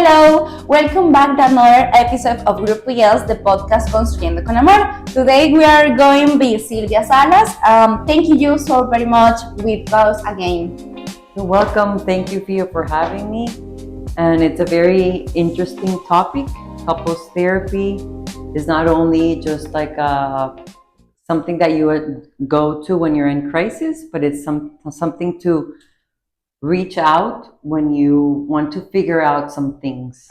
Hello, welcome back to another episode of Grupo Yels, the podcast Construyendo con Amor. Today we are going with Silvia Salas. Thank you so very much with us again. You're welcome. Thank you, Fio, for having me. And it's a very interesting topic. Couples therapy is not only just like something that you would go to when you're in crisis, but it's something to reach out when you want to figure out some things.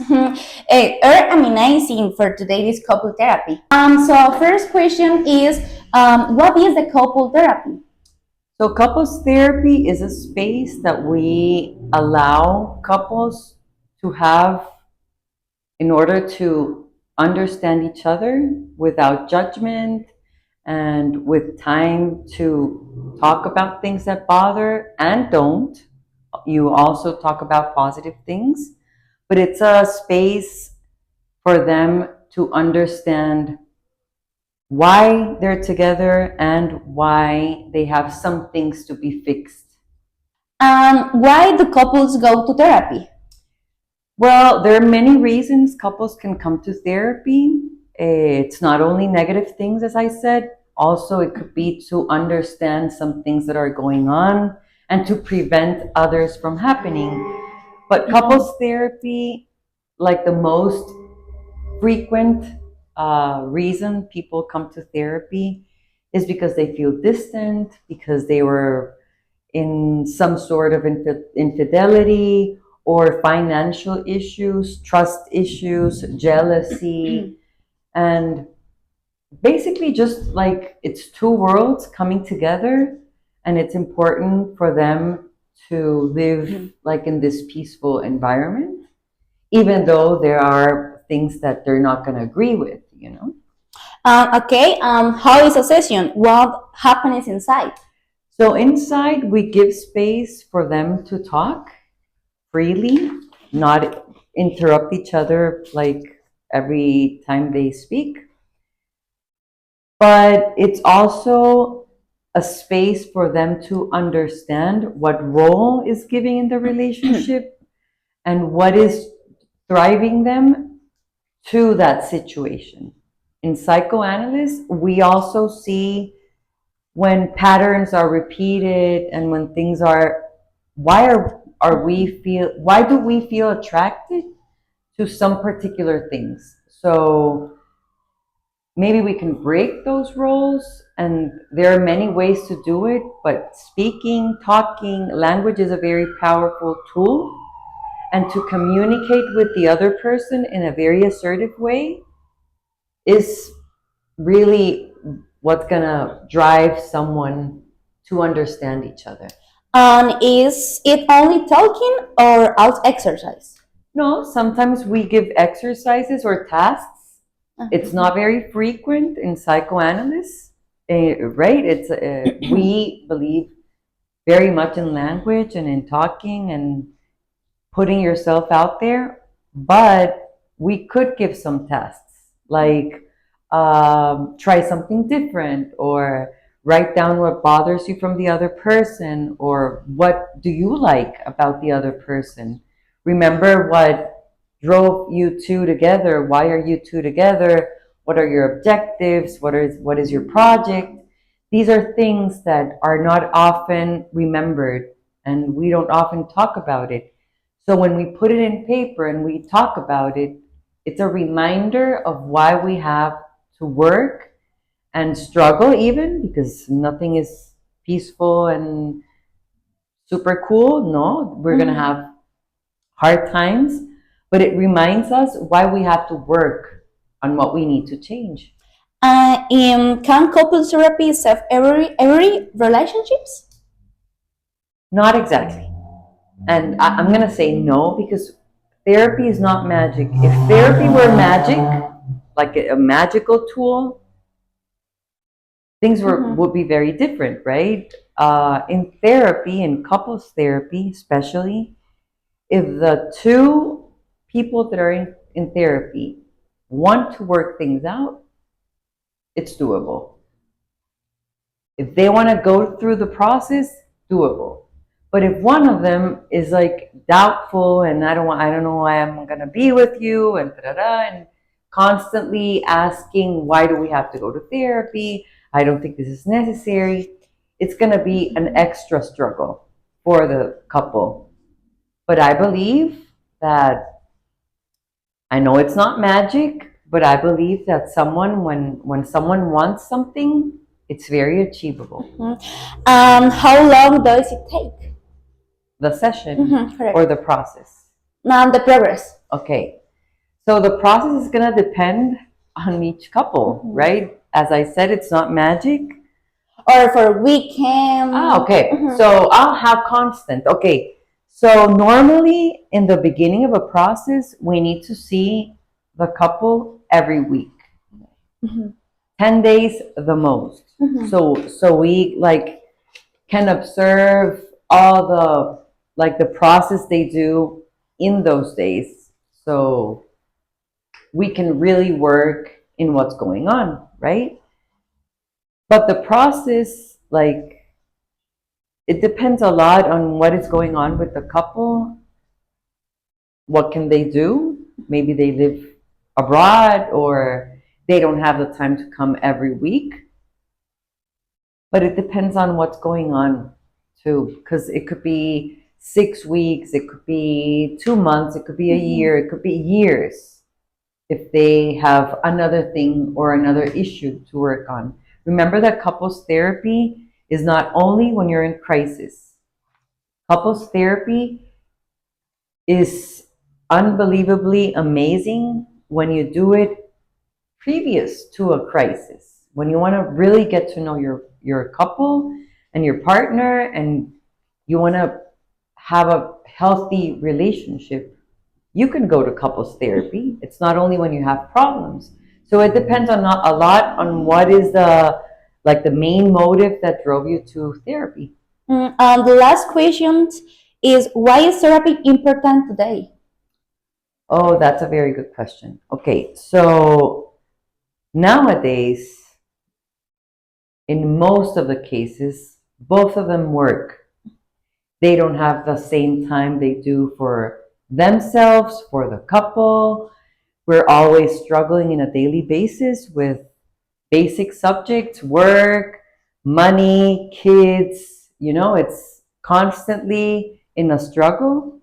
Amazing for today's couple therapy. So first question is, what is the couple therapy? So couples therapy is a space that we allow couples to have in order to understand each other without judgment and with time to talk about things that bother and don't. You also talk about positive things, but it's a space for them to understand why they're together and why they have some things to be fixed. Why do couples go to therapy? Well, there are many reasons couples can come to therapy. It's not only negative things, as I said. Also, it could be to understand some things that are going on and to prevent others from happening. But couples therapy, like the most frequent reason people come to therapy is because they feel distant, because they were in some sort of infidelity or financial issues, trust issues, jealousy, and basically just like it's two worlds coming together, and it's important for them to live like in this peaceful environment, even though there are things that they're not going to agree with, you know? How is a session? What happens inside? So inside, we give space for them to talk freely, not interrupt each other like every time they speak. But it's also a space for them to understand what role is giving in the relationship and what is driving them to that situation. In psychoanalysis, we also see when patterns are repeated and when things are, why do we feel attracted to some particular things? So maybe we can break those roles, and there are many ways to do it, but speaking, talking, language is a very powerful tool. And to communicate with the other person in a very assertive way is really what's gonna drive someone to understand each other. Is it only talking or out exercise? No, sometimes we give exercises or tasks. It's not very frequent in psychoanalysis, right? It's we believe very much in language and in talking and putting yourself out there, but we could give some tests like try something different, or write down what bothers you from the other person, or what do you like about the other person. Remember what drove you two together. Why are you two together? What are your objectives? What is your project? These are things that are not often remembered, and we don't often talk about it. So when we put it in paper and we talk about it, it's a reminder of why we have to work and struggle, even because nothing is peaceful and super cool. No, we're going to have hard times, but it reminds us why we have to work on what we need to change. Can couples therapy save every relationships? Not exactly. And I'm going to say no, because therapy is not magic. If therapy were magic, like a magical tool, things would be very different, right? In therapy, in couples therapy especially, if the two people that are in therapy want to work things out, it's doable. If they want to go through the process, doable. But if one of them is like doubtful and I don't know why I'm gonna be with you and and constantly asking why do we have to go to therapy? I don't think this is necessary. It's gonna be an extra struggle for the couple. But I believe that I know it's not magic, but I believe that when someone wants something, it's very achievable. How long does it take? The session or the process? The progress. Okay. So the process is going to depend on each couple, right? As I said, it's not magic. Or for weekend. Okay. So I'll have constant. Okay. So normally in the beginning of a process, we need to see the couple every week. 10 days the most. So we like can observe all the process they do in those days. So we can really work in what's going on, right? But the process, like, it depends a lot on what is going on with the couple. What can they do? Maybe they live abroad or they don't have the time to come every week. But it depends on what's going on too, because it could be 6 weeks, it could be 2 months, it could be a year, it could be years if they have another thing or another issue to work on. Remember that couples therapy is not only when you're in crisis. Couples therapy is unbelievably amazing when you do it previous to a crisis, when you want to really get to know your couple and your partner and you want to have a healthy relationship. You can go to couples therapy. It's not only when you have problems. So it depends on a lot on what is the main motive that drove you to therapy. The last question is, why is therapy important today? Oh, that's a very good question. Okay, so nowadays, in most of the cases, both of them work. They don't have the same time they do for themselves, for the couple. We're always struggling in a daily basis with basic subjects, work, money, kids. It's constantly in a struggle.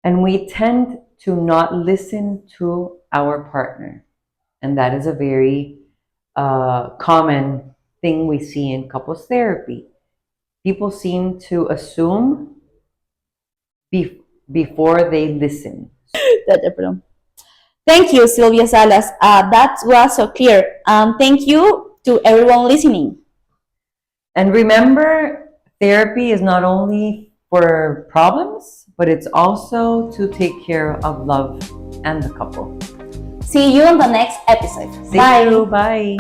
And we tend to not listen to our partner. And that is a very common thing we see in couples therapy. People seem to assume before they listen. Thank you, Silvia Salas. That was so clear. Thank you to everyone listening. And remember, therapy is not only for problems, but it's also to take care of love and the couple. See you on the next episode. See you. Bye.